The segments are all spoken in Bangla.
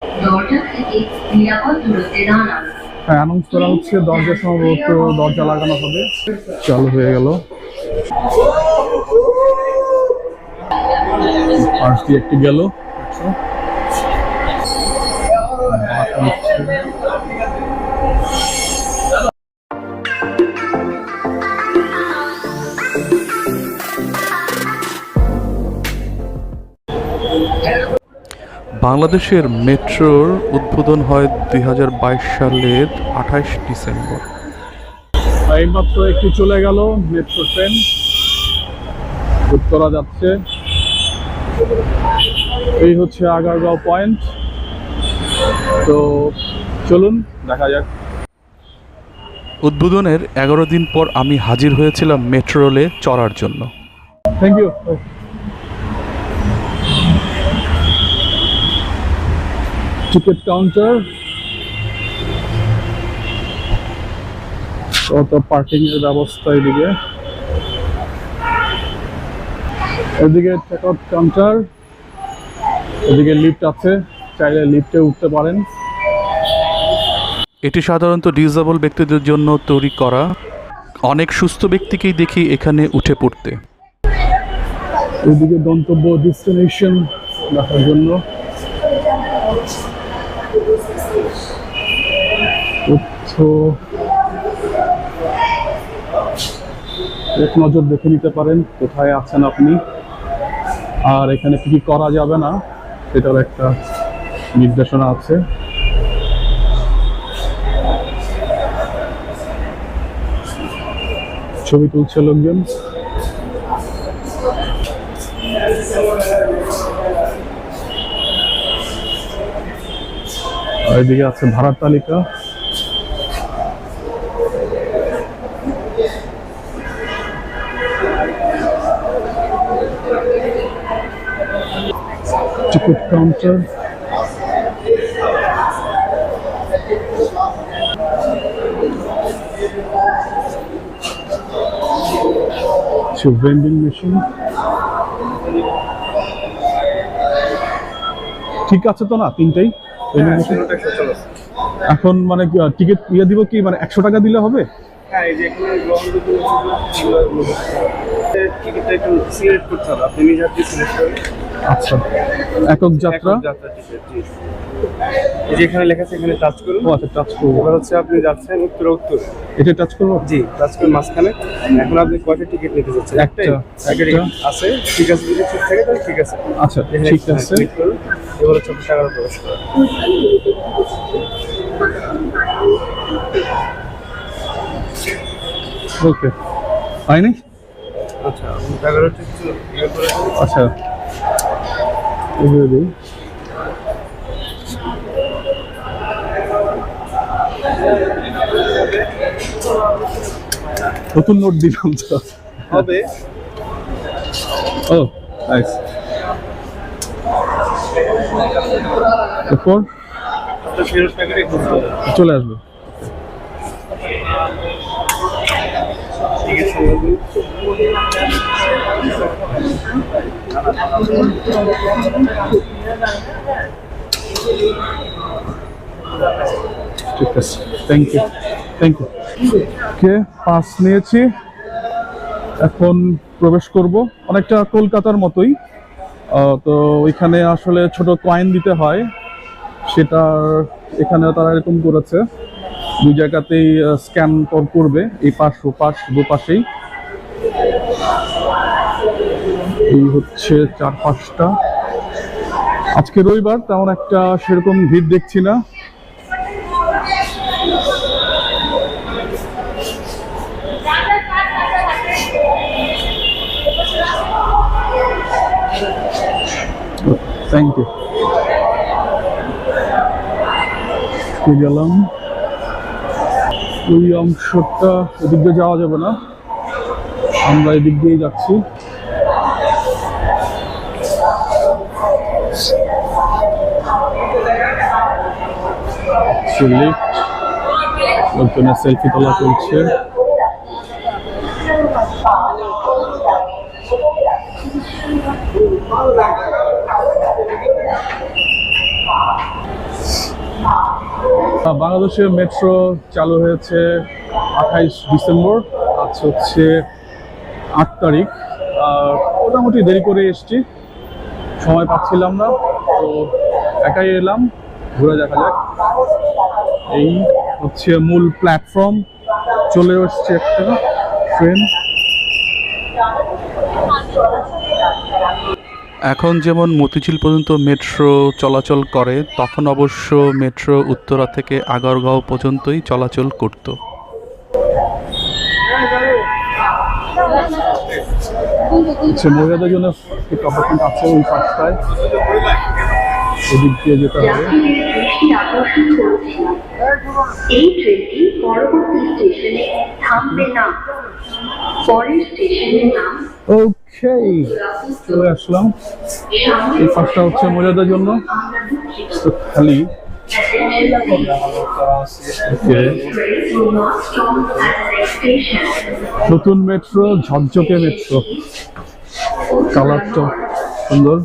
হ্যাঁ, অ্যানাউন্স করা হচ্ছে দরজার সম্ভবত দরজা লাগানো হবে। চালু হয়ে গেল। পাশ দিয়ে একটি গেল। বাংলাদেশের মেট্রোর উদ্বোধন হয় 2022 সালের 28 ডিসেম্বর। এইমাত্র একটি চলে গেল মেট্রো ট্রেন, উত্তরা যাচ্ছে। এই হচ্ছে আগারগাঁও পয়েন্ট। তো চলুন দেখা যাক। উদ্বোধনের 11 দিন পর আমি হাজির হয়েছিলাম মেট্রো রেলে চড়ার জন্য। Thank you. টিকিট কাউন্টার, কত পার্কিং এর ব্যবস্থা এদিকে। এদিকে চেক আউট কাউন্টার, এদিকে লিফট আছে, চাইলে লিফটে উঠতে পারেন। এটি সাধারণত ডিসেবল ব্যক্তিদের জন্য তৈরি করা। অনেক সুস্থ ব্যক্তিকেই দেখি এখানে উঠে পড়তে। এদিকে গন্তব্য ডেস্টিনেশন দেখার জন্য এক নজর দেখে নিতে পারেন কোথায় আছেন আপনি, আর এখানে কি কি করা যাবে না সেটার একটা নির্দেশনা আছে। ছবি তুলছে লোকজন। আর এদিকে আছে ভাড়ার তালিকা। Ticket counter, vending machine. ঠিক আছে তো না তিনটেই? এখন মানে টিকিট ইয়ে দিব কি, মানে 100 টাকা দিলে হবে? আচ্ছা, একক যাত্রা। যেখানে লেখা আছে এখানে টাচ করুন। ও আচ্ছা, টাচ করবো। এবার হচ্ছে আপনি যাচ্ছেন উত্তর উত্তর, এটা টাচ করবো? জি টাচ করুন মাঝখানে। এখন আপনি কয়টা টিকিট নিতে চাচ্ছেন? একটাই আছে, ঠিক আছে। যদি ঠিক থাকে তাহলে ঠিক আছে। আচ্ছা ঠিক আছে। এবার হচ্ছে টাকার প্রবেশ করা। ওকে, হয়নি? আচ্ছা টাকার হচ্ছে কিছু ইয়ে করে। আচ্ছা এগুলো দিই। নতুন নোট দিলাম তো হবে। ও নাইস। এরপর ফেরত টাকাটাই খুঁজতে হবে। চলে আসবে। ঠিক আছে। ঠিক আছে, thank you thank you. Okay, pass নিয়েছি, এখন প্রবেশ করব। অনেকটা কলকাতার মতোই। তো ওইখানে আসলে ছোট কয়েন দিতে হয়, সেটা এখানে তারা এরকম করেছে। দুই জায়গাতেই স্ক্যান করবে, এই পাশ ও পাশ দুপাশেই। এই হচ্ছে 4-5টা। আজকে রবিবার, তেমন একটা সেরকম ভিড় দেখছি না। Thank you. গেলাম ওই অংশটা, এদিক দিয়ে যাওয়া যাবে না, আমরা এদিক দিয়েই যাচ্ছি। লিফট, লোকজনের সেলফি তোলা চলছে। বাংলাদেশে মেট্রো চালু হয়েছে 28 ডিসেম্বর। আজ হচ্ছে 8 তারিখ। মোটামুটি দেরি করে এসছি, সময় পাচ্ছিলাম না, তো একাই এলাম, ঘুরে দেখা যাক। এই হচ্ছে মূল প্ল্যাটফর্ম, চলে এসছে একটা ট্রেন। এখন যেমন মতিঝিল পর্যন্ত মেট্রো চলাচল করে, তখন অবশ্য মেট্রো উত্তরা থেকে আগারগাঁও পর্যন্তই চলাচল করত। মহিলাদের জন্য একটি অপারেশন আছে ওই পাশটায়, এদিক দিয়ে যেতে হবে। এই ট্রেনটি পরবর্তী স্টেশনে থামবে না। পরের স্টেশনের নাম ওকে, চলে আসলাম। এই পাশটা হচ্ছে মহিলাদের জন্য, তো খালি। নতুন মেট্রো, ঝকঝকে মেট্রো, কালারটা সুন্দর।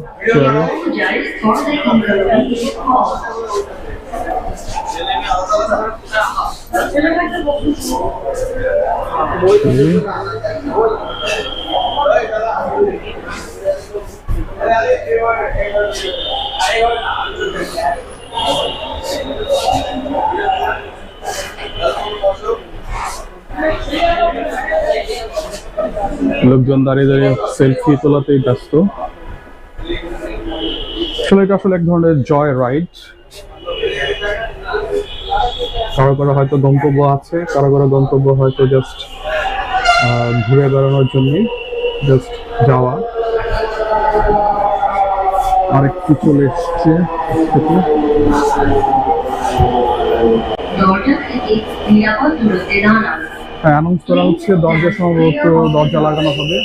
লোকজন দাঁড়িয়ে দাঁড়িয়ে সেলফি তোলাতেই ব্যস্ত। আসলে এটা আসলে এক ধরনের জয় রাইড। কারো কারো হয়তো গন্তব্য আছে, কারো কারো গন্তব্য হয়তো জাস্ট ঘুরে বেড়ানোর জন্য, জাস্ট যাওয়া। আরেকটু চলে এসছে দরজা থেকে নিরাপদ দূরত্বে দাঁড়ান। হ্যাঁ, অ্যানাউন্স করা হচ্ছে দরজা সম্ভবত দরজা লাগানো হবে।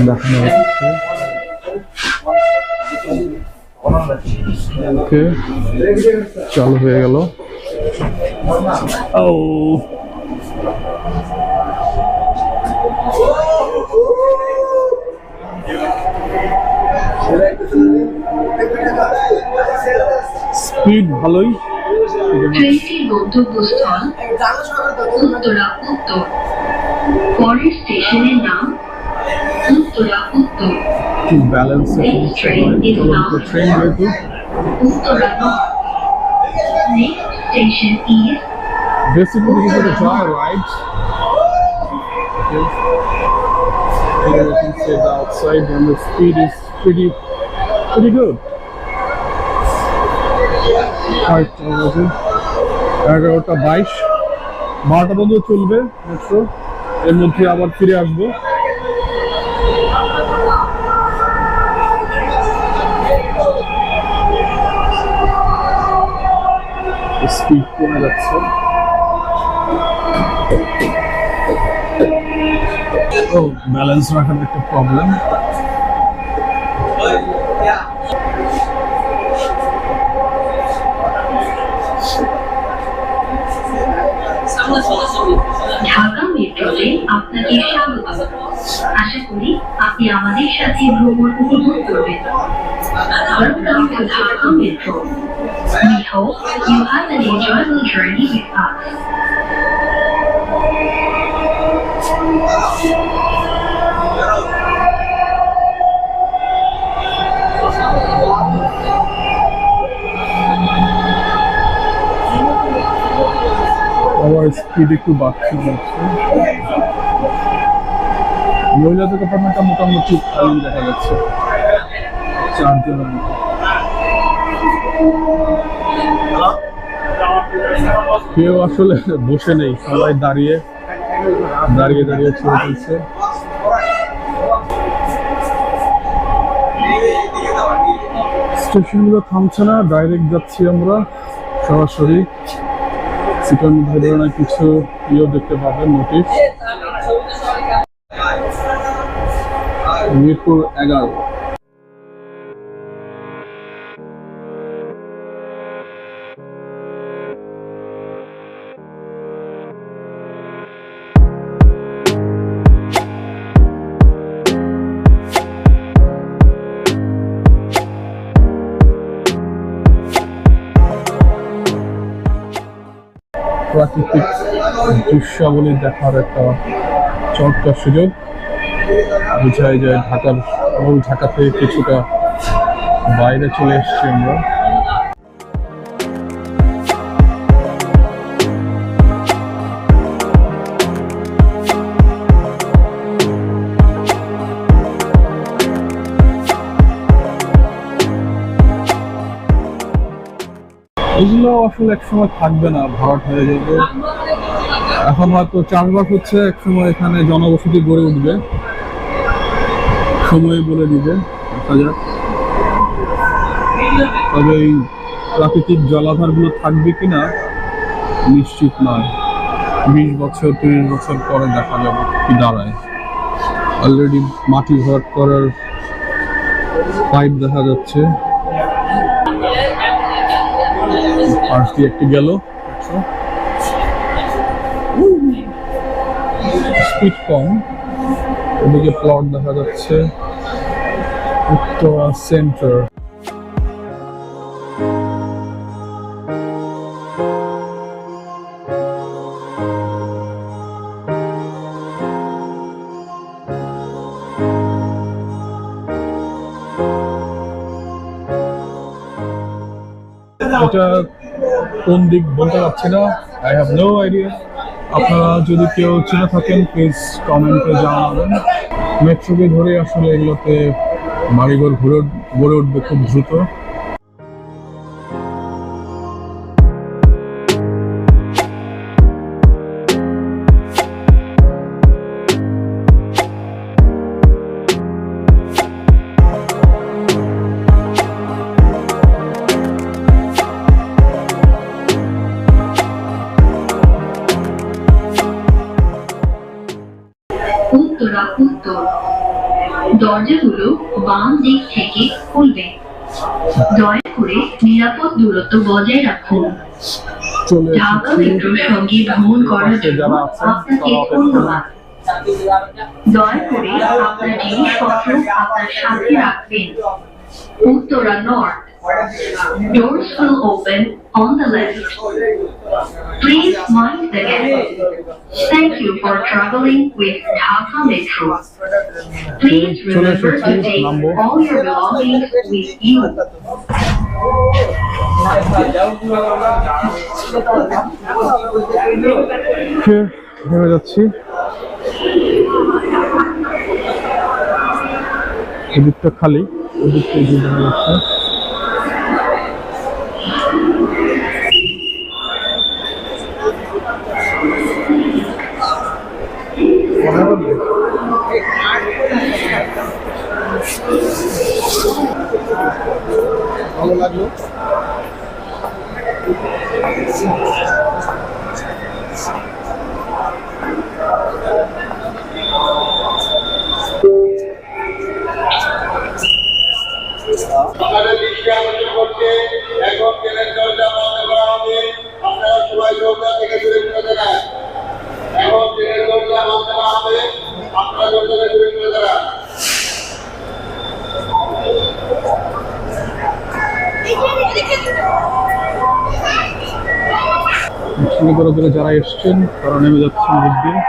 দেখানো হচ্ছে। ওকে, চালু হয়ে গেল। ও স্পিড ভালোই। ট্রেনটির গন্তব্যস্থল উত্তরা উত্তর। পরের স্টেশনের নাম উত্তরা উত্তর। ব্যালেন্স ট্রেন যেহেতু Uttara north. Next station is basically this is a joyride. Okay. Here you can see the outside and the speed is pretty good. 11:22, 12টা পর্যন্ত চলবে মেট্রো, এর মধ্যে আবার ফিরে আসবো। স্পিড কমে যাচ্ছে। ও, ব্যালেন্স রাখার একটা প্রবলেম। ঢাকা মেট্রোতে আপনাকে স্বাগত। আশা করি আপনি আমাদের সাথে ভ্রমণ উপভোগ করবেন। Welcome to Dhaka Metro. We hope you have an enjoyable journey with us. আবার স্পিড একটু বাড়ছে যাচ্ছে। মহিলাদের কম্পার্টমেন্টটা মোটামুটি খালি দেখা যাচ্ছে, 4 জনের মতো। কেউ আসলে বসে নেই, সবাই দাঁড়িয়ে দাঁড়িয়ে দাঁড়িয়ে ছবি তুলছে। স্টেশনগুলো থামছে না, ডাইরেক্ট যাচ্ছি আমরা সরাসরি। সিটের মধ্যে ধরনের কিছু দেখতে পাবেন, নোটিশ। মিরপুর 11। প্রাকৃতিক দৃশ্যাবলী দেখার একটা চমৎকার সুযোগ। বোঝাই যায় ঢাকার মূল ঢাকা থেকে কিছুটা বাইরে চলে এসেছি আমরা। এগুলো আসলে একসময় থাকবে না, ভরাট হয়ে যাবে। এখন হয়তো চাষবাস হচ্ছে, একসময় এখানে জনবসতি গড়ে উঠবে, সময় বলে দিবে, দেখা যাক। তবে এই প্রাকৃতিক জলাধারগুলো থাকবে কিনা নিশ্চিত নয়। 20 বছর 30 বছর পরে দেখা যাবে কি দাঁড়ায়। অলরেডি মাটি ভরাট করার পাইপ দেখা যাচ্ছে। পাশ দিয়ে একটি গেল, স্পিড কম। ওদিকে প্লট দেখা যাচ্ছে, উত্তরা সেন্টার। এটা কোন দিক বলতে পারছি না, আই হ্যাভ নো আইডিয়া। আপনারা যদি কেউ চিনে থাকেন প্লিজ কমেন্টে জানাবেন। মেট্রোকে ধরে আসলে এগুলোতে বাড়িঘর গড়ে উঠবে খুব দ্রুত। উত্তরা উত্তর, দরজাগুলো বাম দিক থেকে খুলবে। দয়া করে নিরাপদ দূরত্ব বজায় রাখুন। চলে ঢাকা এসেছি। মেট্রোর সঙ্গে ভ্রমণ করার জন্য আপনাকে ধন্যবাদ। দয়া করে আপনার জিনিসপত্র আপনার সাথে রাখবেন। Uttara north, doors will open on the left. Please mind the gap. Thank you for traveling with Dhaka Metro. Please remember to take all your belongings with you. ভেবে যাচ্ছি, এদিকটা খালি, ওদিকটা এগিয়ে দেখা যাচ্ছে। ভালো লাগলো। আপনাদের দৃষ্টি আকর্ষণ করতে এখন ট্রেনের দরজা বন্ধ করা হবে। আপনারা সবাই দরজা থেকে দূরে সরে দাঁড়ান। এখন ট্রেনের দরজা বন্ধ করা হবে, আপনারা দরজা থেকে দূরে সরে দাঁড়ান। যারা এসছেন তারা নেমে যাচ্ছেন দিক দিয়ে।